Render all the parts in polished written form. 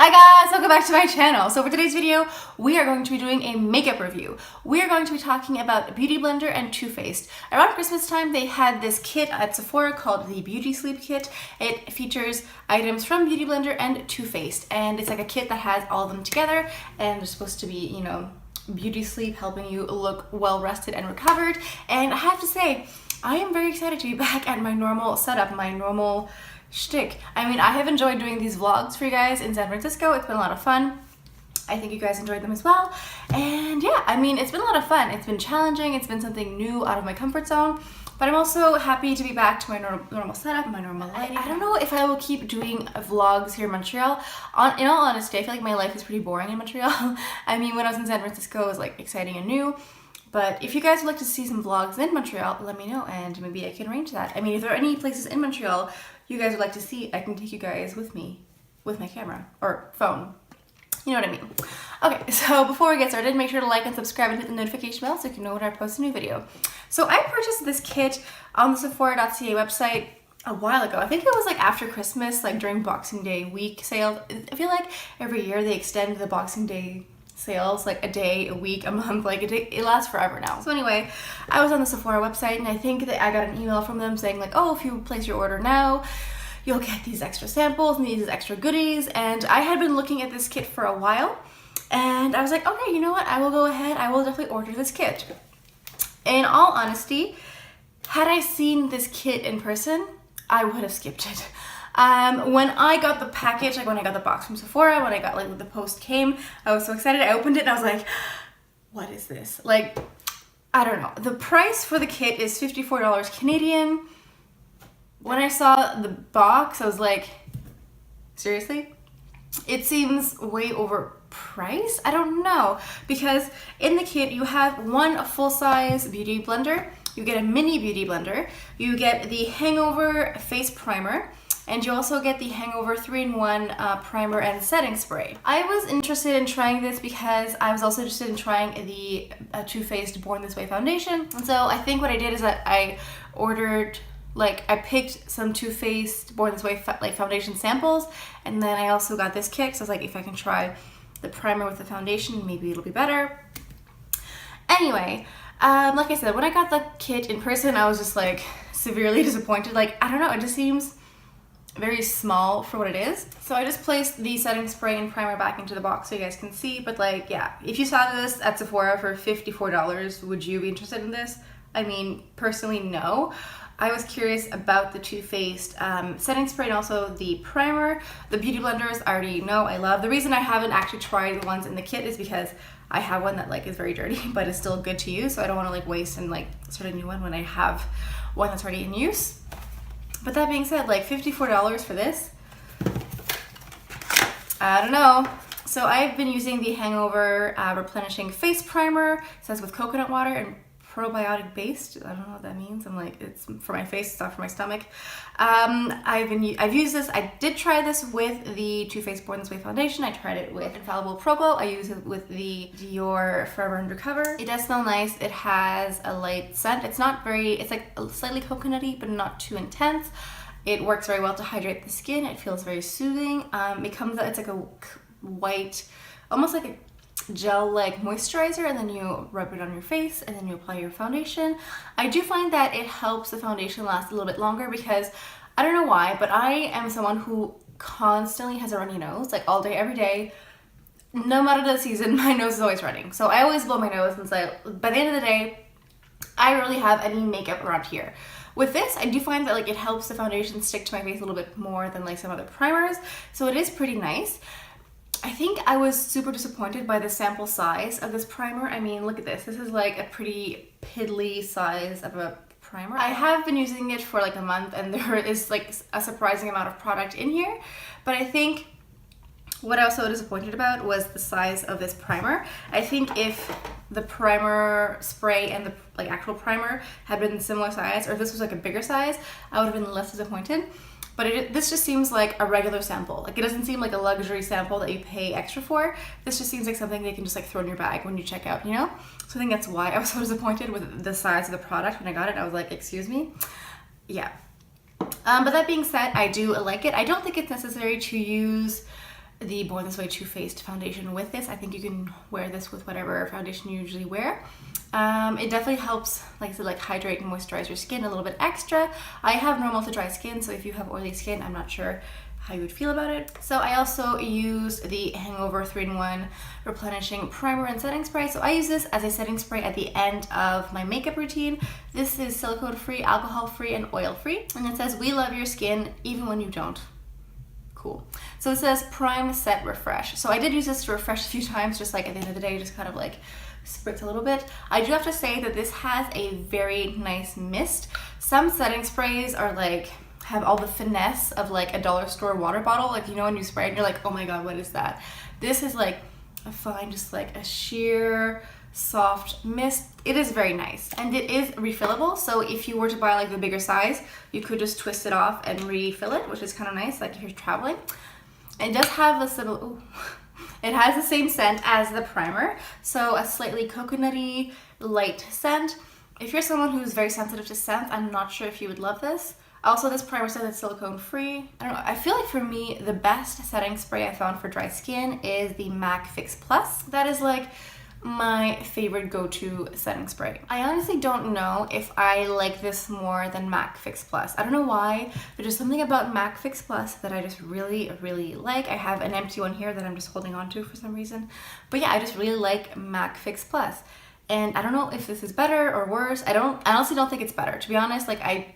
Hi guys, welcome back to my channel. So for today's video, we are going to be doing a makeup review. We are going to be talking about Beauty Blender and Too Faced. Around Christmas time, they had this kit at Sephora called the Beauty Sleep Kit. It features items from Beauty Blender and Too Faced, and it's like a kit that has all of them together, and they're supposed to be, you know, beauty sleep, helping you look well rested and recovered. And I have to say, I am very excited to be back at my normal setup, my normal shtick. I mean, I have enjoyed doing these vlogs for you guys in San Francisco. It's been a lot of fun. I think you guys enjoyed them as well. And yeah, I mean, it's been a lot of fun. It's been challenging. It's been something new out of my comfort zone. But I'm also happy to be back to my normal setup, my normal lighting. I don't know if I will keep doing vlogs here in Montreal. In all honesty, I feel like my life is pretty boring in Montreal. I mean, when I was in San Francisco, it was like exciting and new. But if you guys would like to see some vlogs in Montreal, let me know and maybe I can arrange that. I mean, if there are any places in Montreal you guys would like to see, I can take you guys with me with my camera or phone. You know what I mean? Okay, so before we get started, make sure to like and subscribe and hit the notification bell so you can know when I post a new video. So I purchased this kit on the Sephora.ca website a while ago. I think it was like after Christmas, like during Boxing Day week sale. I feel like every year they extend the Boxing Day sales like a day, a week, a month, like it lasts forever now. So anyway, I was on the Sephora website and I think that I got an email from them saying like, oh, if you place your order now, you'll get these extra samples and these extra goodies. And I had been looking at this kit for a while and I was like, okay, you know what? I will go ahead. I will definitely order this kit. In all honesty, had I seen this kit in person, I would have skipped it. When I got the package, like when I got the box from Sephora, when I got like the post came, I was so excited. I opened it and I was like, what is this? Like, I don't know. The price for the kit is $54 Canadian. When I saw the box, I was like, seriously? It seems way overpriced. I don't know, because in the kit you have one full-size beauty blender, you get a mini beauty blender, you get the Hangover face primer, and you also get the Hangover 3-in-1 primer and setting spray. I was interested in trying this because I was also interested in trying the Too Faced Born This Way foundation. And so I think what I did is that I ordered, like I picked some Too Faced Born This Way foundation samples, and then I also got this kit. So I was like, if I can try the primer with the foundation, maybe it'll be better. Anyway, like I said, when I got the kit in person, I was just like severely disappointed. Like, I don't know, it just seems very small for what it is. So I just placed the setting spray and primer back into the box so you guys can see. But like, yeah, if you saw this at Sephora for $54, would you be interested in this? I mean, personally, no. I was curious about the Too Faced setting spray and also the primer. The beauty blenders I already know I love. The reason I haven't actually tried the ones in the kit is because I have one that like is very dirty, but is still good to use. So I don't want to like waste and like start a new one when I have one that's already in use. But that being said, like $54 for this, I don't know. So I've been using the Hangover Replenishing Face Primer. It says with coconut water and probiotic based. I don't know what that means. I'm like, it's for my face, it's not for my stomach. I've used this. I did try this with the Too Faced Born This Way foundation. I tried it with Infallible Pro Glow. I use it with the Dior Forever Undercover. It does smell nice. It has a light scent. It's not very, it's like slightly coconutty, but not too intense. It works very well to hydrate the skin. It feels very soothing. It comes out, it's like a white, almost like a gel-like moisturizer, and then you rub it on your face and then you apply your foundation. I do find that it helps the foundation last a little bit longer because I don't know why, but I am someone who constantly has a runny nose, like all day, every day. No matter the season, my nose is always running. So I always blow my nose, and so by the end of the day, I rarely have any makeup around here. With this, I do find that like it helps the foundation stick to my face a little bit more than like some other primers. So it is pretty nice. I think I was super disappointed by the sample size of this primer. I mean, look at this. This is like a pretty piddly size of a primer. I have been using it for like a month and there is like a surprising amount of product in here. But I think what I was so disappointed about was the size of this primer. I think if the primer spray and the like actual primer had been similar size, or if this was like a bigger size, I would have been less disappointed. But this just seems like a regular sample. Like, it doesn't seem like a luxury sample that you pay extra for. This just seems like something they can just like throw in your bag when you check out, you know? So I think that's why I was so disappointed with the size of the product. When I got it, I was like, excuse me? Yeah. But that being said, I do like it. I don't think it's necessary to use the Born This Way Too Faced foundation with this. I think you can wear this with whatever foundation you usually wear. It definitely helps, like I said, like hydrate and moisturize your skin a little bit extra. I have normal to dry skin, so if you have oily skin, I'm not sure how you would feel about it. So I also use the Hangover 3-in-1 Replenishing Primer and Setting Spray. So I use this as a setting spray at the end of my makeup routine. This is silicone free, alcohol free, and oil free. And it says, we love your skin even when you don't. Cool. So it says prime, set, refresh. So I did use this to refresh a few times, just like at the end of the day, just kind of like spritz a little bit. I do have to say that this has a very nice mist. Some setting sprays are like, have all the finesse of like a dollar store water bottle. Like, you know, when you spray it and you're like, oh my God, what is that? This is like a fine, just like a sheer soft mist. It is very nice, and it is refillable, so if you were to buy like the bigger size, you could just twist it off and refill it, which is kind of nice, like if you're traveling. It does have a similar, it has the same scent as the primer, so a slightly coconutty light scent. If you're someone who's very sensitive to scents, I'm not sure if you would love this. Also, this primer says it's silicone free. I don't know, I feel like for me, the best setting spray I found for dry skin is the MAC Fix Plus. That is like my favorite go-to setting spray. I honestly don't know if I like this more than MAC Fix Plus. I don't know why. There's just something about MAC Fix Plus that I just really, really like. I have an empty one here that I'm just holding on to for some reason. But yeah, I just really like MAC Fix Plus. And I don't know if this is better or worse. I honestly don't think it's better. To be honest, like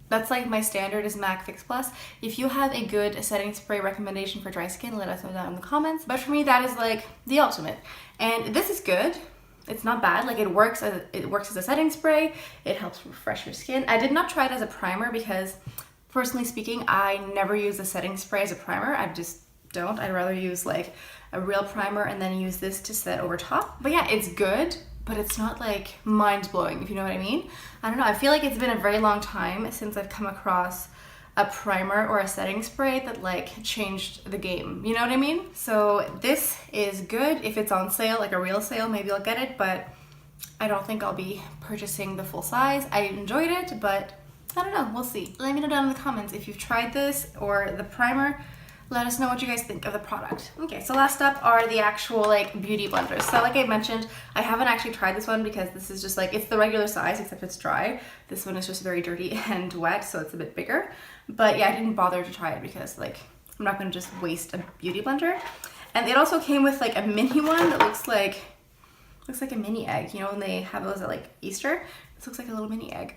that's like my standard is MAC Fix Plus. If you have a good setting spray recommendation for dry skin, let us know that in the comments. But for me, that is like the ultimate. And this is good. It's not bad. Like it works as a setting spray. It helps refresh your skin. I did not try it as a primer because, personally speaking, I never use a setting spray as a primer. I just don't. I'd rather use like a real primer and then use this to set over top. But yeah, it's good, but it's not like mind-blowing, if you know what I mean. I don't know, I feel like it's been a very long time since I've come across a primer or a setting spray that like changed the game, you know what I mean? So this is good. If it's on sale, like a real sale, maybe I'll get it, but I don't think I'll be purchasing the full size. I enjoyed it, but I don't know, we'll see. Let me know down in the comments if you've tried this or the primer. Let us know what you guys think of the product. Okay, so last up are the actual like beauty blenders. So like I mentioned, I haven't actually tried this one because this is just like, it's the regular size except it's dry. This one is just very dirty and wet, so it's a bit bigger. But yeah, I didn't bother to try it because like, I'm not gonna just waste a beauty blender. And it also came with like a mini one that looks like a mini egg. You know when they have those at like Easter? This looks like a little mini egg.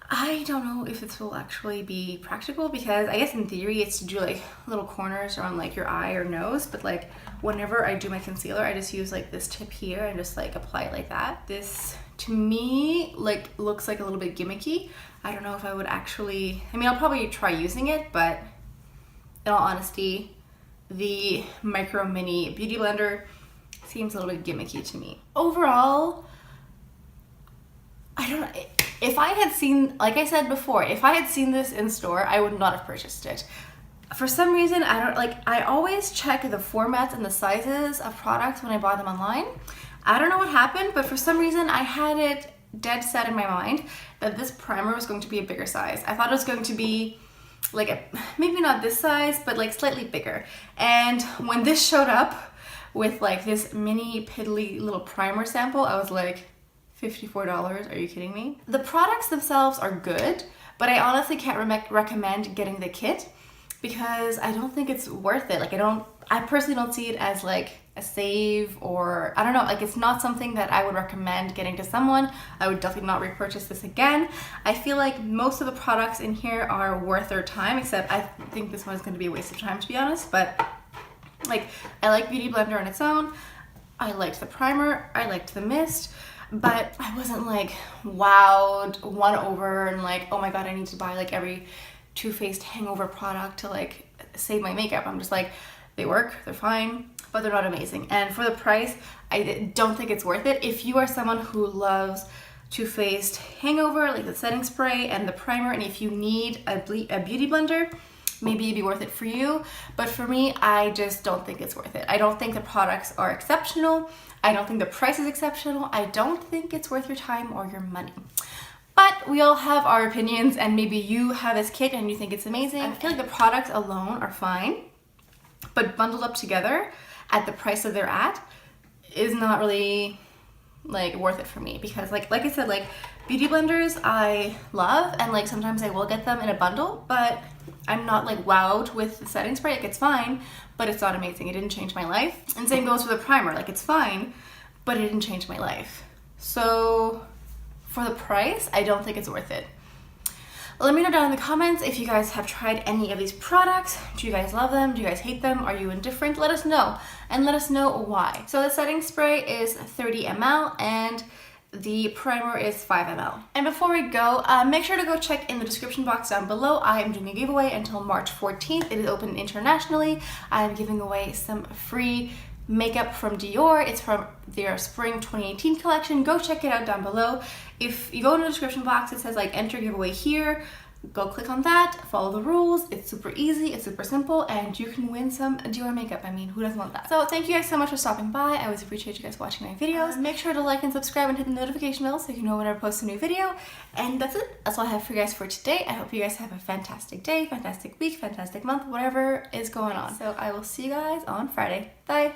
I don't know if this will actually be practical because I guess in theory it's to do like little corners around like your eye or nose, but like whenever I do my concealer, I just use like this tip here and just like apply it like that. This to me like looks like a little bit gimmicky. I don't know if I would actually, I mean, I'll probably try using it, but in all honesty, the Micro Mini Beauty Blender seems a little bit gimmicky to me. Overall, I don't know. If I had seen, like I said before, if I had seen this in store, I would not have purchased it. For some reason, I always check the formats and the sizes of products when I buy them online. I don't know what happened, but for some reason I had it dead set in my mind that this primer was going to be a bigger size. I thought it was going to be like maybe not this size, but like slightly bigger. And when this showed up with like this mini piddly little primer sample, I was like, $54? Are you kidding me? The products themselves are good, but I honestly can't recommend getting the kit because I don't think it's worth it. Like I personally don't see it as like a save, or I don't know, like it's not something that I would recommend getting to someone. I would definitely not repurchase this again. I feel like most of the products in here are worth their time, except I think this one is going to be a waste of time, to be honest. But like I like Beauty Blender on its own. I liked the primer, I liked the mist, but I wasn't like wowed, won over, and like, oh my god, I need to buy like every Too Faced Hangover product to like save my makeup. I'm just like, they work, they're fine, but they're not amazing. And for the price, I don't think it's worth it. If you are someone who loves Too Faced Hangover, like the setting spray and the primer, and if you need a beauty blender, maybe it'd be worth it for you. But for me, I just don't think it's worth it. I don't think the products are exceptional. I don't think the price is exceptional. I don't think it's worth your time or your money. But we all have our opinions, and maybe you have this kit and you think it's amazing. I feel like the products alone are fine, but bundled up together at the price that they're at is not really like worth it for me, because like I said, like beauty blenders I love, and like sometimes I will get them in a bundle, but I'm not like wowed with the setting spray. Like it's fine, but it's not amazing. It didn't change my life. And same goes for the primer. Like it's fine, but it didn't change my life. So for the price, I don't think it's worth it. Let me know down in the comments if you guys have tried any of these products. Do you guys love them? Do you guys hate them? Are you indifferent? Let us know, and let us know why. So the setting spray is 30 ml and the primer is 5 ml. And before we go, make sure to go check in the description box down below. I am doing a giveaway until March 14th. It is open internationally. I'm giving away some free makeup from Dior. It's from their spring 2018 collection. Go check it out down below. If you go in the description box, it says like enter giveaway here. Go click on that, follow the rules. It's super easy, it's super simple, and you can win some Dior makeup. I mean, who doesn't want that? So thank you guys so much for stopping by. I always appreciate you guys watching my videos. Make sure to like and subscribe and hit the notification bell so you know when I post a new video. And that's it. That's all I have for you guys for today. I hope you guys have a fantastic day, fantastic week, fantastic month, whatever is going on. So I will see you guys on Friday. Bye.